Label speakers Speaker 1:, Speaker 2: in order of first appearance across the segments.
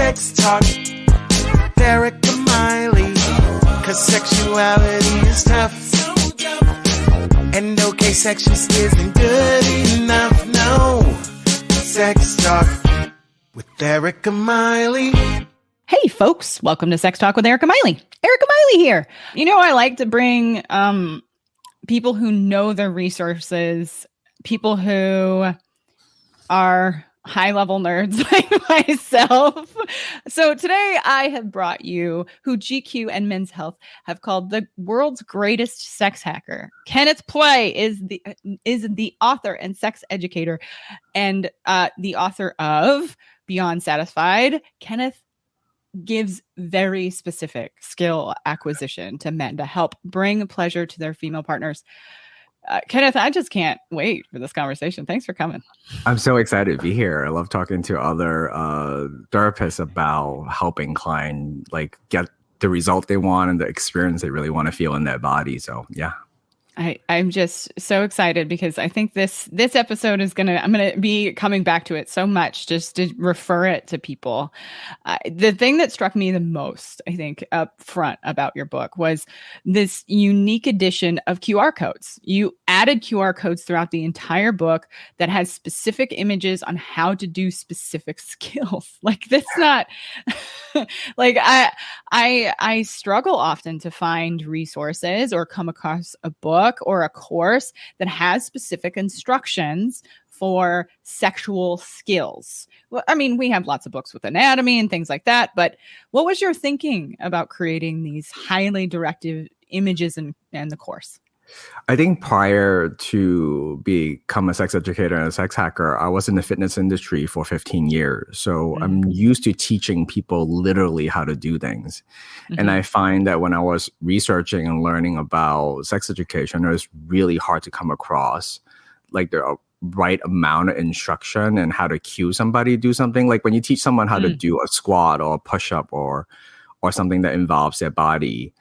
Speaker 1: Sex Talk with Erica Miley. 'Cause sexuality is tough. And okay, sex just isn't good enough. No. Sex Talk with Erica Miley.
Speaker 2: Hey folks, welcome to Sex Talk with Erica Miley. Erica Miley here. You know, I like to bring people who know their resources, people who are high-level nerds like myself. So today I have brought you who GQ and Men's Health have called the world's greatest sex hacker. Kenneth Play is the author and sex educator and the author of Beyond Satisfied. Kenneth gives very specific skill acquisition to men to help bring pleasure to their female partners. Kenneth, I just can't wait for this conversation. Thanks for coming.
Speaker 3: I'm so excited to be here. I love talking to other therapists about helping clients like get the result they want and the experience they really want to feel in their body. So yeah.
Speaker 2: I'm just so excited because I think this episode is I'm gonna be coming back to it so much just to refer it to people. The thing that struck me the most, I think, up front about your book was this unique addition of QR codes. You added QR codes throughout the entire book that has specific images on how to do specific skills. Like that's not like I struggle often to find resources or come across a book or a course that has specific instructions for sexual skills. Well, I mean, we have lots of books with anatomy and things like that, but what was your thinking about creating these highly directive images in the course?
Speaker 3: I think prior to become a sex educator and a sex hacker, I was in the fitness industry for 15 years. So I'm used to teaching people literally how to do things. And I find that when I was researching and learning about sex education, it was really hard to come across like the right amount of instruction and how to cue somebody to do something. Like when you teach someone how to do a squat or a push-up or something that involves their body,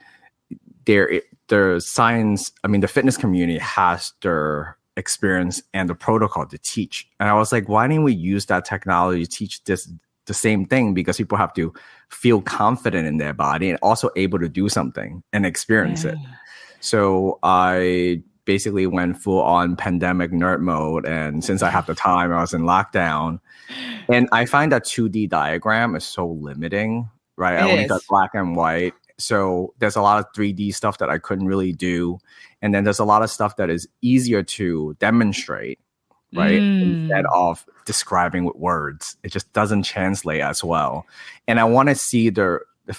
Speaker 3: the science, I mean, the fitness community has their experience and the protocol to teach. And I was like, why didn't we use that technology to teach the same thing? Because people have to feel confident in their body and also able to do something and experience it. So I basically went full on pandemic nerd mode. And since I have the time, I was in lockdown. And I find that 2D diagram is so limiting, right? I only got black and white. So there's a lot of 3D stuff that I couldn't really do. And then there's a lot of stuff that is easier to demonstrate, right? Instead of describing with words. It just doesn't translate as well. And I want to see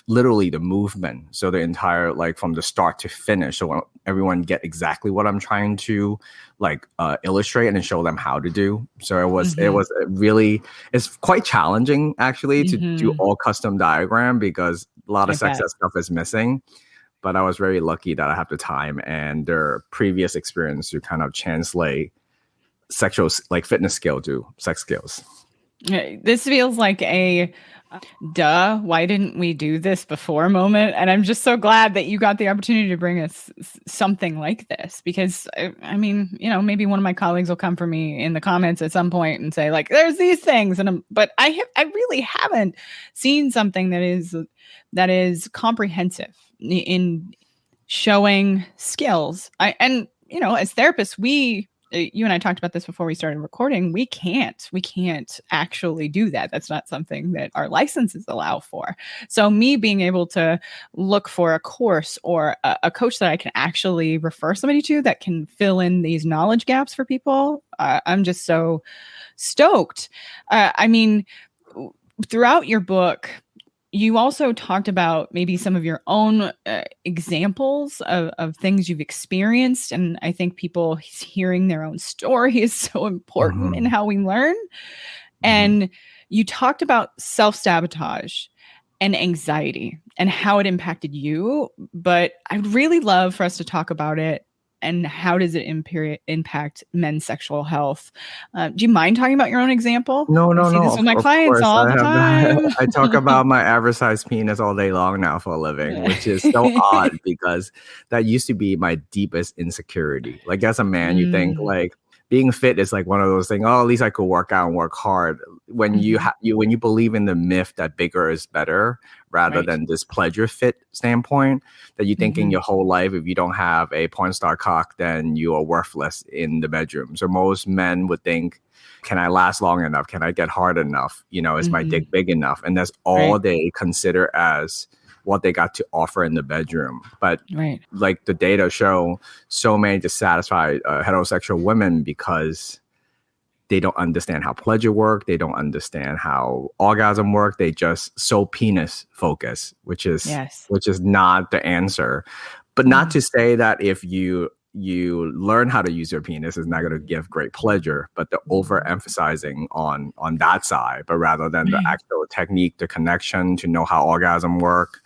Speaker 3: literally the movement. So the entire, like from the start to finish. So everyone get exactly what I'm trying to like illustrate and then show them how to do. So it's quite challenging actually to do all custom diagram because a lot of sex ed stuff is missing, but I was very lucky that I have the time and their previous experience to kind of translate sexual, like fitness skill to sex skills.
Speaker 2: This feels like a duh, why didn't we do this before moment? And I'm just so glad that you got the opportunity to bring us something like this because I mean, you know, maybe one of my colleagues will come for me in the comments at some point and say like, there's these things. But I really haven't seen something that is comprehensive in showing skills. And you know, as therapists, you and I talked about this before we started recording. We can't actually do that. That's not something that our licenses allow for. So me being able to look for a course or a coach that I can actually refer somebody to that can fill in these knowledge gaps for people, I'm just so stoked. I mean, throughout your book, you also talked about maybe some of your own examples of things you've experienced. And I think people hearing their own story is so important in how we learn. And you talked about self-sabotage and anxiety and how it impacted you. But I'd really love for us to talk about it and how does it impact men's sexual health? Do you mind talking about your own example?
Speaker 3: No.
Speaker 2: I see this with my clients all the time.
Speaker 3: I talk about my average size penis all day long now for a living, which is so odd because that used to be my deepest insecurity. Like as a man, you think like being fit is like one of those things. Oh, at least I could work out and work hard. When when you believe in the myth that bigger is better, rather than this pleasure fit standpoint, that you think in your whole life, if you don't have a porn star cock, then you are worthless in the bedroom. So most men would think, can I last long enough? Can I get hard enough? Is my dick big enough? And that's all they consider as what they got to offer in the bedroom. But like the data show, so many dissatisfied heterosexual women, because they don't understand how pleasure work. They don't understand how orgasm work. They just so penis focus, which is not the answer. But not to say that if you learn how to use your penis is not going to give great pleasure, but the overemphasizing on that side, but rather than the actual technique, the connection, to know how orgasm work.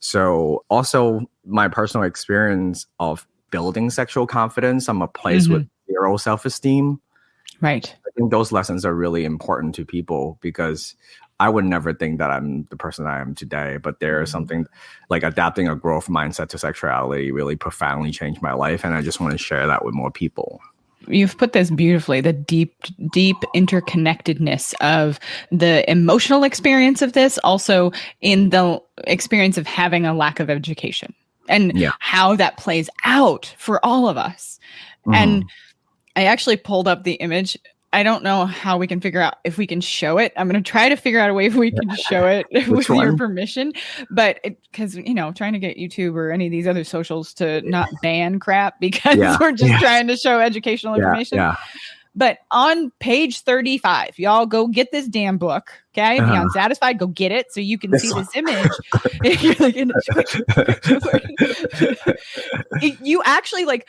Speaker 3: So also my personal experience of building sexual confidence, I'm a place with zero self-esteem. Right. I think those lessons are really important to people, because I would never think that I'm the person I am today, but there's something like adapting a growth mindset to sexuality really profoundly changed my life. And I just want to share that with more people.
Speaker 2: You've put this beautifully, the deep interconnectedness of the emotional experience of this, also in the experience of having a lack of education, and how that plays out for all of us. And I actually pulled up the image. I don't know how we can figure out if we can show it. I'm going to try to figure out a way if we can show it with your permission. But because, trying to get YouTube or any of these other socials to not ban crap, because we're just trying to show educational information. But on page 35, y'all go get this damn book. Okay. Be Unsatisfied. Go get it so you can see this image. You actually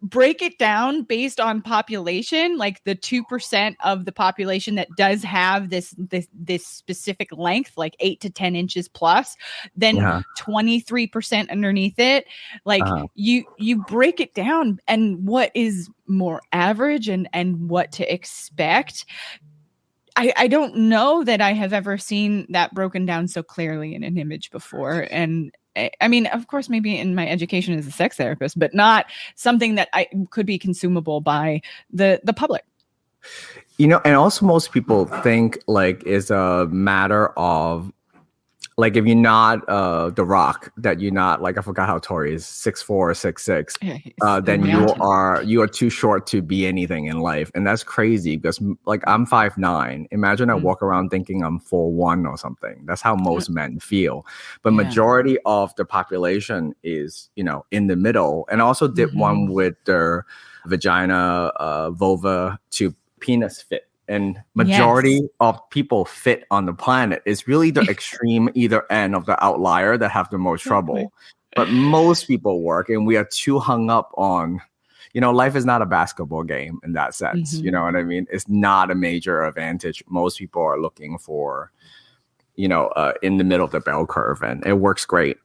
Speaker 2: break it down based on population, like the 2% of the population that does have this specific length, like 8 to 10 inches plus, then 23% underneath it. You break it down, and what is more average and what to expect. I don't know that I have ever seen that broken down so clearly in an image before. And I mean, of course, maybe in my education as a sex therapist, but not something that could be consumable by the public.
Speaker 3: And also most people think it's a matter of if you're not The Rock, that you're not I forgot how Tori is 6'4" or 6'6", then you are too short to be anything in life. And that's crazy, because I'm 5'9". Imagine I walk around thinking I'm 4'1" or something. That's how most men feel. But majority of the population is, in the middle. And I also did one with their vagina, vulva to penis fit. And majority of people fit on the planet is really the extreme either end of the outlier that have the most trouble. But most people work, and we are too hung up on, life is not a basketball game in that sense. You know what I mean? It's not a major advantage. Most people are looking for, in the middle of the bell curve, and it works great.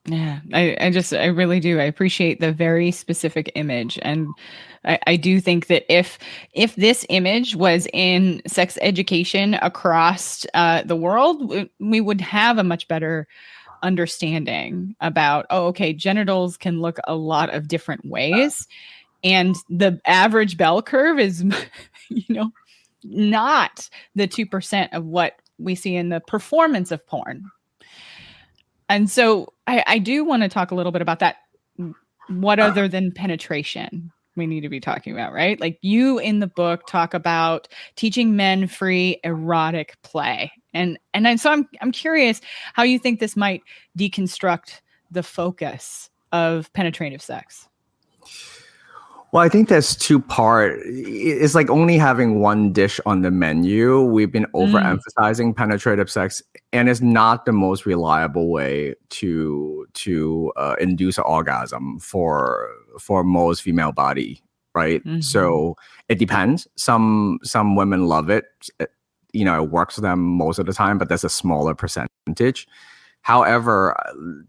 Speaker 2: Yeah, I really do. I appreciate the very specific image. And I do think that if this image was in sex education across the world, we would have a much better understanding about, genitals can look a lot of different ways. And the average bell curve is, not the 2% of what we see in the performance of porn. And so I do want to talk a little bit about that. What other than penetration we need to be talking about, right? You in the book talk about teaching men free erotic play. And so I'm curious how you think this might deconstruct the focus of penetrative sex.
Speaker 3: Well, I think there's two parts. It's like only having one dish on the menu. We've been overemphasizing penetrative sex, and it's not the most reliable way to induce an orgasm for most female body, right? So it depends. Some women love it. It works for them most of the time, but that's a smaller percentage. However,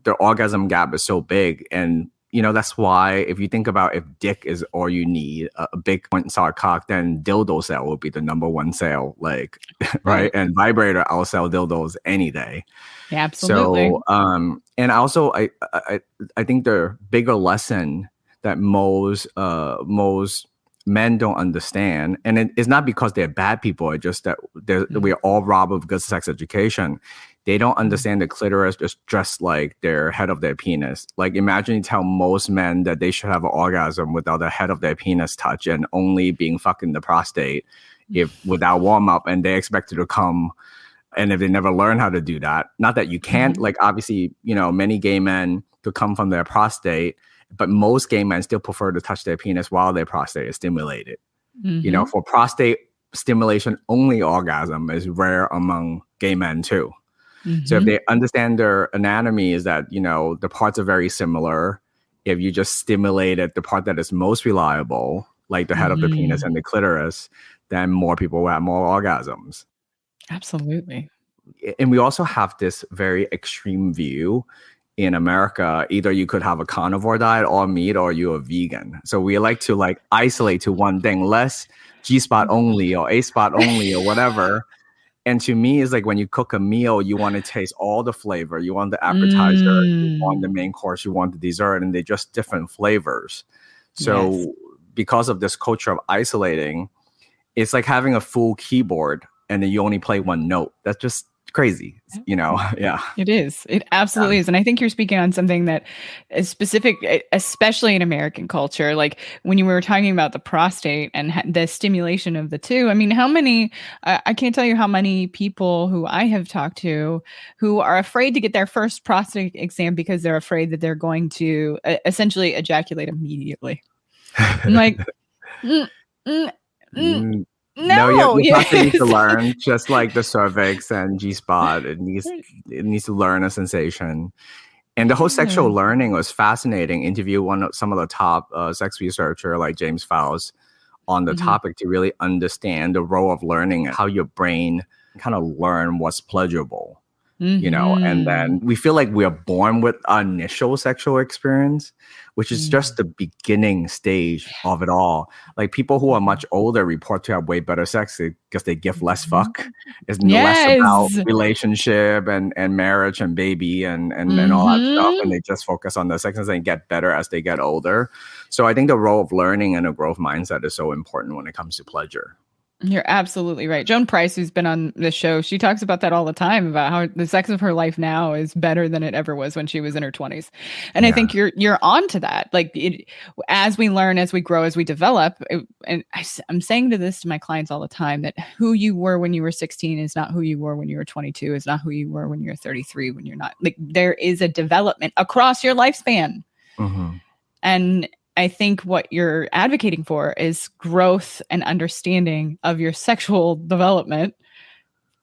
Speaker 3: the orgasm gap is so big, and that's why if you think about if dick is all you need, a big point-sized cock, then dildo sale will be the number one sale, right? And vibrator, I'll sell dildos any day.
Speaker 2: Yeah, absolutely.
Speaker 3: So, and also I think the bigger lesson that most men don't understand, and it's not because they're bad people, it's just that we're all robbed of good sex education. They don't understand the clitoris just like their head of their penis. Like imagine you tell most men that they should have an orgasm without the head of their penis touch and only being fucking the prostate if without warm up, and they expect it to come. And if they never learn how to do that, not that you can't, like obviously, you know, many gay men could come from their prostate, but most gay men still prefer to touch their penis while their prostate is stimulated. You know, for prostate stimulation, only orgasm is rare among gay men too. So if they understand their anatomy is that, you know, the parts are very similar. If you just stimulated the part that is most reliable, like the head of the penis and the clitoris, then more people will have more orgasms.
Speaker 2: Absolutely.
Speaker 3: And we also have this very extreme view in America. Either you could have a carnivore diet or meat, or you're a vegan. So we like to like isolate to one thing, less G-spot only or A-spot only or whatever. And to me, it's like when you cook a meal, you want to taste all the flavor. You want the appetizer, you want the main course, you want the dessert, and they're just different flavors. So because of this culture of isolating, it's like having a full keyboard and then you only play one note. That's just crazy, you know? Yeah.
Speaker 2: It is. It absolutely is. And I think you're speaking on something that is specific, especially in American culture. Like when you were talking about the prostate and the stimulation of the two, I mean, how many, I can't tell you how many people who I have talked to who are afraid to get their first prostate exam because they're afraid that they're going to essentially ejaculate immediately. I'm like,
Speaker 3: No, you prostate needs to learn, just like the cervix and G-spot. It needs to learn a sensation. And the whole sexual learning was fascinating. Interview some of the top sex researcher like James Fowles on the topic to really understand the role of learning and how your brain kind of learn what's pleasurable. You know, and then we feel like we are born with our initial sexual experience, which is just the beginning stage of it all. Like people who are much older report to have way better sex because they give less fuck. It's less about relationship and marriage and baby and all that stuff. And they just focus on the sex and get better as they get older. So I think the role of learning and a growth mindset is so important when it comes to pleasure.
Speaker 2: You're absolutely right. Joan Price, who's been on this show, she talks about that all the time, about how the sex of her life now is better than it ever was when she was in her 20s. And I think you're on to that. Like as we learn, as we grow, as we develop, and I'm saying to my clients all the time that who you were when you were 16 is not who you were when you were 22, is not who you were when you're 33, when you're not. Like there is a development across your lifespan. And I think what you're advocating for is growth and understanding of your sexual development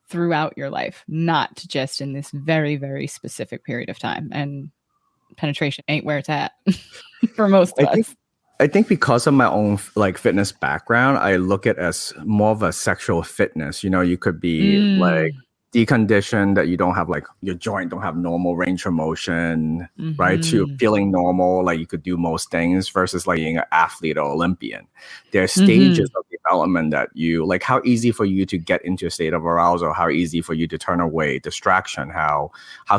Speaker 2: throughout your life, not just in this very, very specific period of time. And penetration ain't where it's at for most of us.
Speaker 3: I think because of my own like fitness background, I look at it as more of a sexual fitness. You know, you could be like deconditioned, that you don't have like your joint don't have normal range of motion, right? To feeling normal, like you could do most things, versus like being an athlete or Olympian. There are stages of development that you like, how easy for you to get into a state of arousal, how easy for you to turn away, distraction, how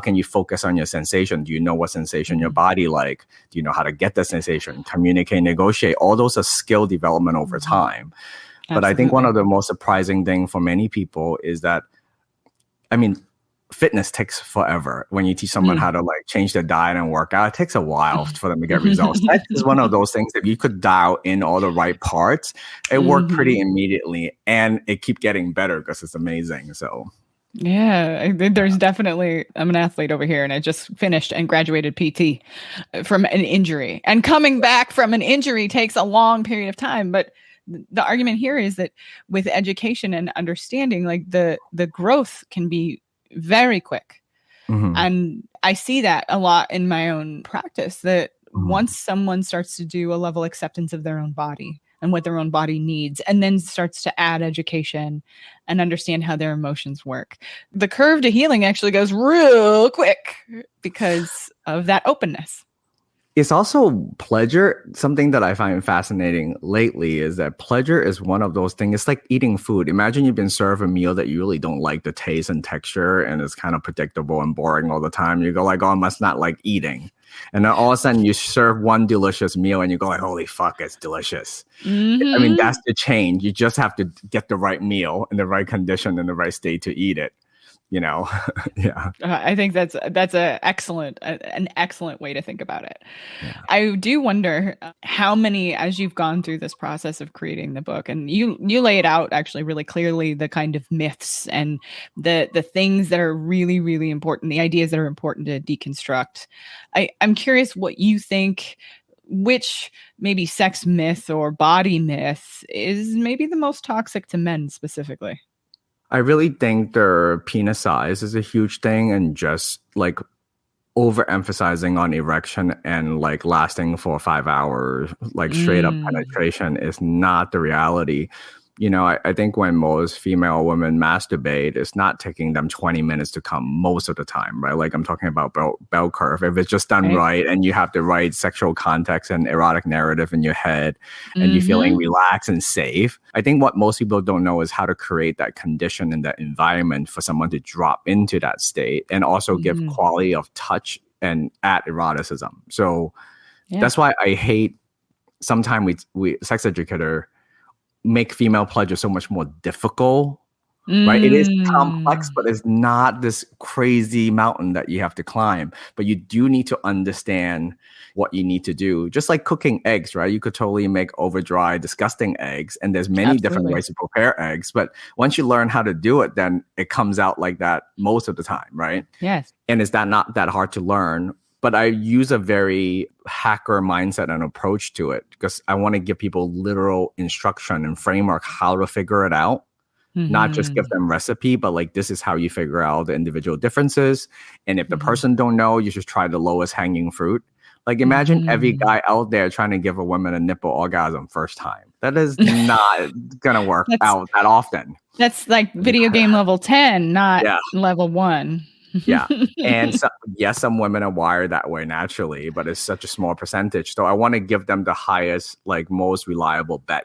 Speaker 3: can you focus on your sensation? Do you know what sensation your body like? Do you know how to get the sensation, communicate, negotiate? All those are skill development over time. But I think one of the most surprising thing for many people is that, I mean, fitness takes forever. When you teach someone how to like change their diet and work out, it takes a while for them to get results. Sex is one of those things, if you could dial in all the right parts, it worked pretty immediately, and it keep getting better because it's amazing. So
Speaker 2: yeah, there's definitely, I'm an athlete over here and I just finished and graduated PT from an injury, and coming back from an injury takes a long period of time. But the argument here is that with education and understanding, like the growth can be very quick. And I see that a lot in my own practice, that once someone starts to do a level acceptance of their own body and what their own body needs, and then starts to add education and understand how their emotions work, the curve to healing actually goes real quick because of that openness.
Speaker 3: It's also pleasure. Something that I find fascinating lately is that pleasure is one of those things. It's like eating food. Imagine you've been served a meal that you really don't like the taste and texture, and it's kind of predictable and boring all the time. You go like, oh, I must not like eating. And then all of a sudden you serve one delicious meal and you go like, holy fuck, it's delicious. I mean, that's the change. You just have to get the right meal in the right condition in the right state to eat it. Yeah.
Speaker 2: I think that's an excellent way to think about it. Yeah. I do wonder how many, as you've gone through this process of creating the book, and you lay it out actually really clearly, the kind of myths and the things that are really, really important, the ideas that are important to deconstruct. I'm curious what you think, which maybe sex myth or body myth is maybe the most toxic to men specifically.
Speaker 3: I really think their penis size is a huge thing, and just like overemphasizing on erection and like lasting for 5 hours, like straight up penetration is not the reality. I think when most female women masturbate, it's not taking them 20 minutes to come most of the time, right? Like I'm talking about bell curve. If it's just done right and you have the right sexual context and erotic narrative in your head and you're feeling relaxed and safe, I think what most people don't know is how to create that condition and that environment for someone to drop into that state and also give quality of touch and add eroticism. So that's why I hate sometimes we sex educator make female pleasure so much more difficult, right? It is complex, but it's not this crazy mountain that you have to climb. But you do need to understand what you need to do. Just like cooking eggs, right? You could totally make over dry, disgusting eggs, and there's many different ways to prepare eggs. But once you learn how to do it, then it comes out like that most of the time, right?
Speaker 2: Yes.
Speaker 3: And it's not that hard to learn. But I use a very hacker mindset and approach to it because I want to give people literal instruction and framework how to figure it out, not just give them recipe, but like this is how you figure out the individual differences. And if the person don't know, you just try the lowest hanging fruit. Like imagine every guy out there trying to give a woman a nipple orgasm first time. That is not going to work out that often.
Speaker 2: That's like video game level 10, not level 1.
Speaker 3: Yeah. And some women are wired that way naturally, but it's such a small percentage. So I want to give them the highest, like most reliable bet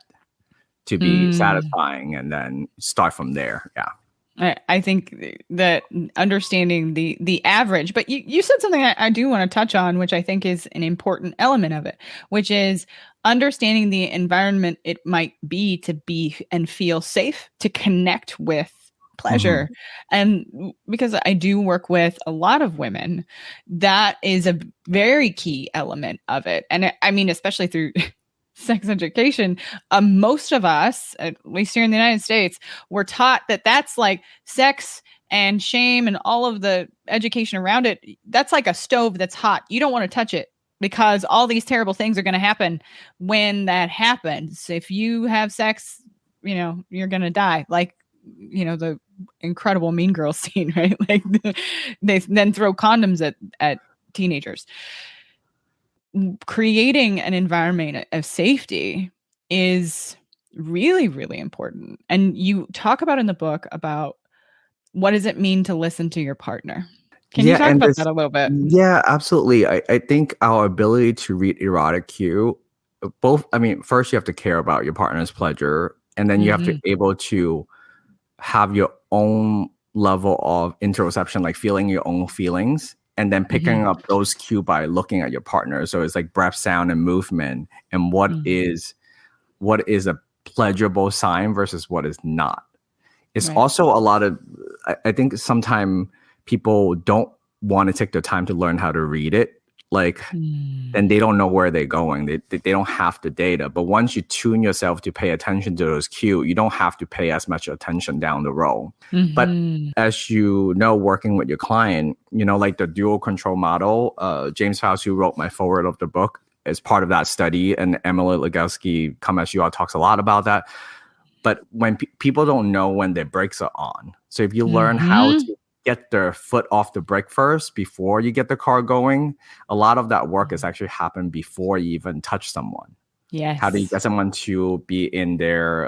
Speaker 3: to be satisfying and then start from there. Yeah.
Speaker 2: I think that understanding the average, but you said something I do want to touch on, which I think is an important element of it, which is understanding the environment it might be to be and feel safe, to connect with pleasure. And because I do work with a lot of women, that is a very key element of it. And I mean, especially through sex education, most of us, at least here in the United States, were taught that that's like sex and shame and all of the education around it. That's like a stove that's hot. You don't want to touch it because all these terrible things are going to happen when that happens. If you have sex, you're going to die. Like, the incredible Mean Girls scene, right? Like they then throw condoms at teenagers. Creating an environment of safety is really, really important. And you talk about in the book about what does it mean to listen to your partner? Can you talk about that a little bit?
Speaker 3: Yeah, absolutely. I think our ability to read erotic cue, first you have to care about your partner's pleasure, and then you have to be able to have your own level of interoception, like feeling your own feelings, and then picking up those cues by looking at your partner. So it's like breath, sound, and movement, and what is a pleasurable sign versus what is not. It's also a lot of, I think sometimes people don't want to take the time to learn how to read it. Like, then they don't know where they're going. They don't have the data. But once you tune yourself to pay attention to those cues, you don't have to pay as much attention down the road. But as you know, working with your client, like the dual control model, James Faust, who wrote my foreword of the book, is part of that study. And Emily Legowski, Come As You Are, talks a lot about that. But when people don't know when their brakes are on. So if you learn how to get their foot off the brake first before you get the car going, a lot of that work has actually happened before you even touch someone.
Speaker 2: Yes.
Speaker 3: How do you get someone to be in their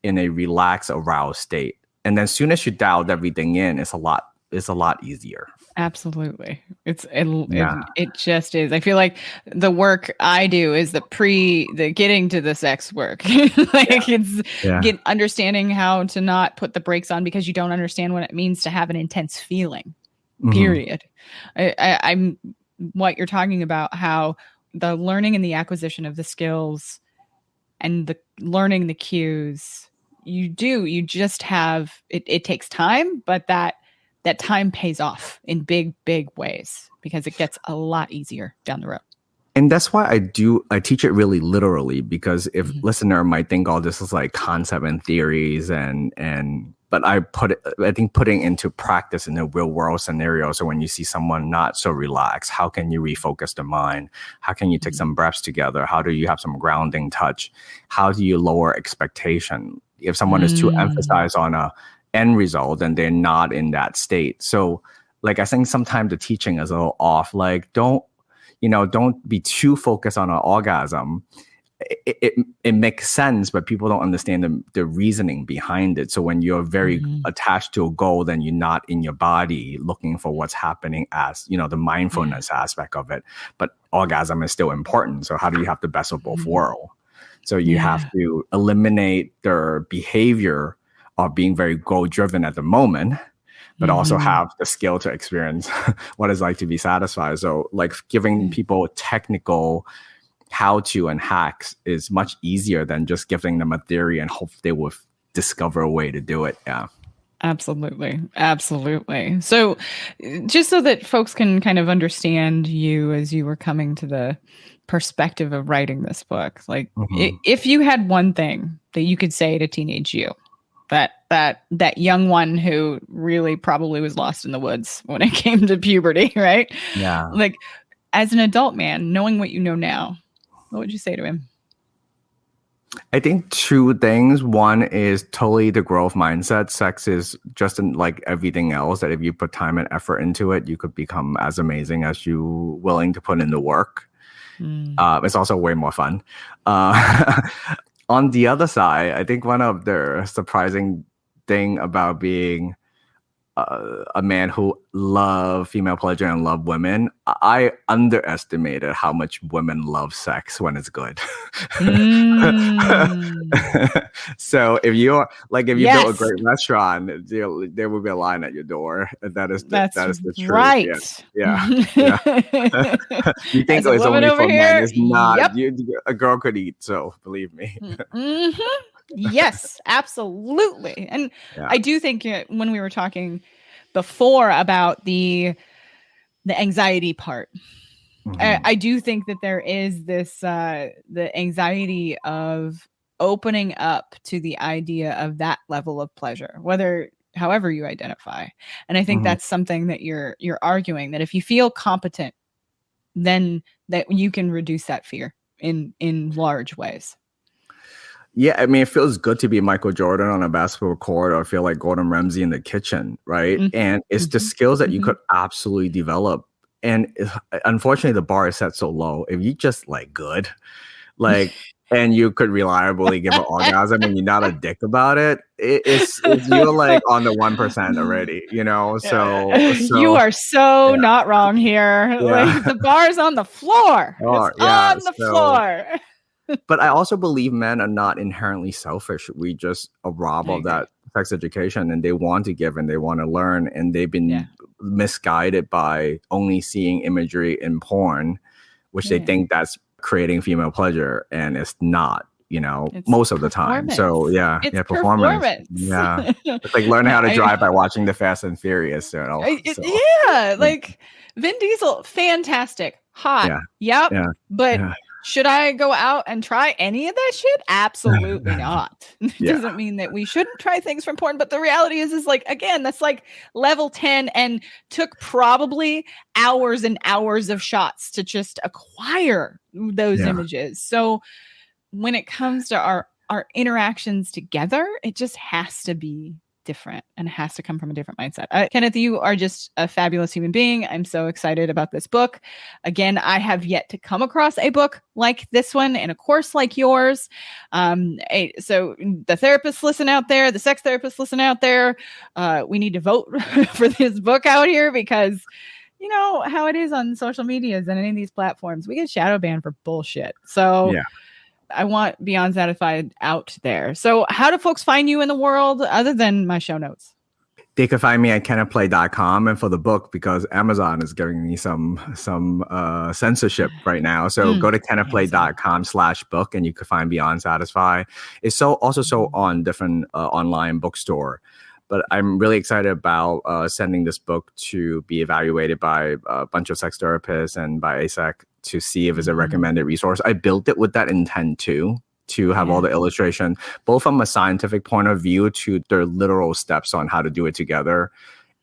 Speaker 3: in a relaxed, aroused state? And then as soon as you dial everything in, it's a lot is a lot easier.
Speaker 2: Absolutely.
Speaker 3: Yeah.
Speaker 2: It just is. I feel like the work I do is the getting to the sex work. Like it's understanding how to not put the brakes on because you don't understand what it means to have an intense feeling. Period. I'm what you're talking about, how the learning and the acquisition of the skills and the learning the cues, you just have it takes time, but that time pays off in big ways because it gets a lot easier down the road.
Speaker 3: And that's why I teach it really literally, because if listener might think all this is like concept and theories but I think putting into practice in a real world scenario. So when you see someone not so relaxed, how can you refocus the mind? How can you take some breaths together? How do you have some grounding touch? How do you lower expectation? If someone is too emphasized on a end result, then they're not in that state. So like, I think sometimes the teaching is a little off. Like, don't be too focused on an orgasm. It makes sense, but people don't understand the reasoning behind it. So when you're very attached to a goal, then you're not in your body looking for what's happening as, the mindfulness aspect of it. But orgasm is still important. So how do you have the best of both worlds? So you have to eliminate their behavior of being very goal driven at the moment, but also have the skill to experience what it's like to be satisfied. So like giving people technical how-to and hacks is much easier than just giving them a theory and hope they will discover a way to do it. Yeah.
Speaker 2: Absolutely. So just so that folks can kind of understand you as you were coming to the perspective of writing this book, like if you had one thing that you could say to teenage you, that young one who really probably was lost in the woods when it came to puberty, right?
Speaker 3: Yeah.
Speaker 2: Like as an adult man, knowing what you know now, what would you say to him?
Speaker 3: I think two things. One is totally the growth mindset. Sex is just like everything else, that if you put time and effort into it, you could become as amazing as you willing to put in the work. It's also way more fun. On the other side, I think one of the surprising thing about being a man who love female pleasure and love women, I underestimated how much women love sex when it's good. So if you build a great restaurant, there will be a line at your door. That is the truth.
Speaker 2: Right.
Speaker 3: Yeah. You think it's only for men? It's not.
Speaker 2: Yep.
Speaker 3: A girl could eat. So believe me.
Speaker 2: Yes, absolutely. And I do think when we were talking before about the anxiety part, I do think that there is this the anxiety of opening up to the idea of that level of pleasure, however you identify. And I think that's something that you're arguing, that if you feel competent, then that you can reduce that fear in large ways.
Speaker 3: Yeah, I mean, it feels good to be Michael Jordan on a basketball court, or feel like Gordon Ramsay in the kitchen, right? And it's the skills that you could absolutely develop. And unfortunately, the bar is set so low. If you just like good, and you could reliably give an orgasm and you're not a dick about it, it's you're like on the 1% already, So
Speaker 2: you are not wrong here. Like the bar's on the floor. It's on the floor.
Speaker 3: But I also believe men are not inherently selfish. We just are robbed of that sex education, and they want to give and they want to learn, and they've been misguided by only seeing imagery in porn, which they think that's creating female pleasure, and it's not. It's most of the time. So
Speaker 2: it's
Speaker 3: performance. Yeah, it's like learning how to drive by watching the Fast and Furious.
Speaker 2: Like Vin Diesel, fantastic, hot. But. Should I go out and try any of that shit? Absolutely not. It doesn't mean that we shouldn't try things from porn, but the reality is like, again, that's like level 10 and took probably hours and hours of shots to just acquire those images. So when it comes to our interactions together, it just has to be different and has to come from a different mindset. Kenneth, you are just a fabulous human being. I'm so excited about this book. Again, I have yet to come across a book like this one in a course like yours. So the therapists listen out there, the sex therapists listen out there. We need to vote for this book out here because you know how it is on social medias and any of these platforms. We get shadow banned for bullshit. So yeah. I want Beyond Satisfied out there. So how do folks find you in the world other than my show notes?
Speaker 3: They can find me at kennethplay.com, and for the book, because Amazon is giving me some censorship right now. So go to kennethplay.com/book and you can find Beyond Satisfied. It's also on different online bookstore. But I'm really excited about sending this book to be evaluated by a bunch of sex therapists and by ASEC to see if it's a recommended resource. I built it with that intent too, to have all the illustration, both from a scientific point of view to their literal steps on how to do it together.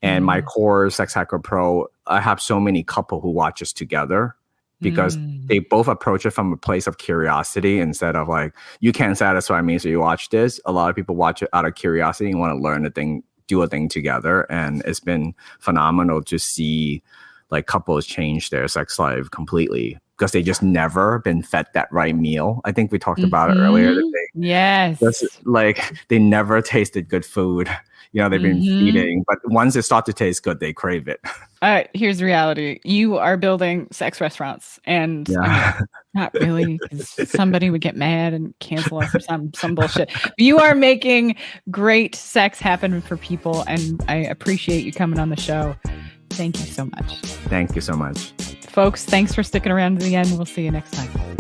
Speaker 3: And my core Sex Hacker Pro, I have so many couple who watch this together because they both approach it from a place of curiosity instead of like, you can't satisfy me, so you watch this. A lot of people watch it out of curiosity and want to learn a thing, do a thing together. And it's been phenomenal to see like couples change their sex life completely because they just never been fed that right meal. I think we talked about it earlier today.
Speaker 2: Yes.
Speaker 3: Just, like they never tasted good food. You know, they've been feeding, but once it starts to taste good, they crave it.
Speaker 2: Here's the reality. You are building sex restaurants and I mean, not really, because somebody would get mad and cancel us or some bullshit. But you are making great sex happen for people. And I appreciate you coming on the show. Thank you so much.
Speaker 3: Thank you so much.
Speaker 2: Folks, thanks for sticking around to the end. We'll see you next time.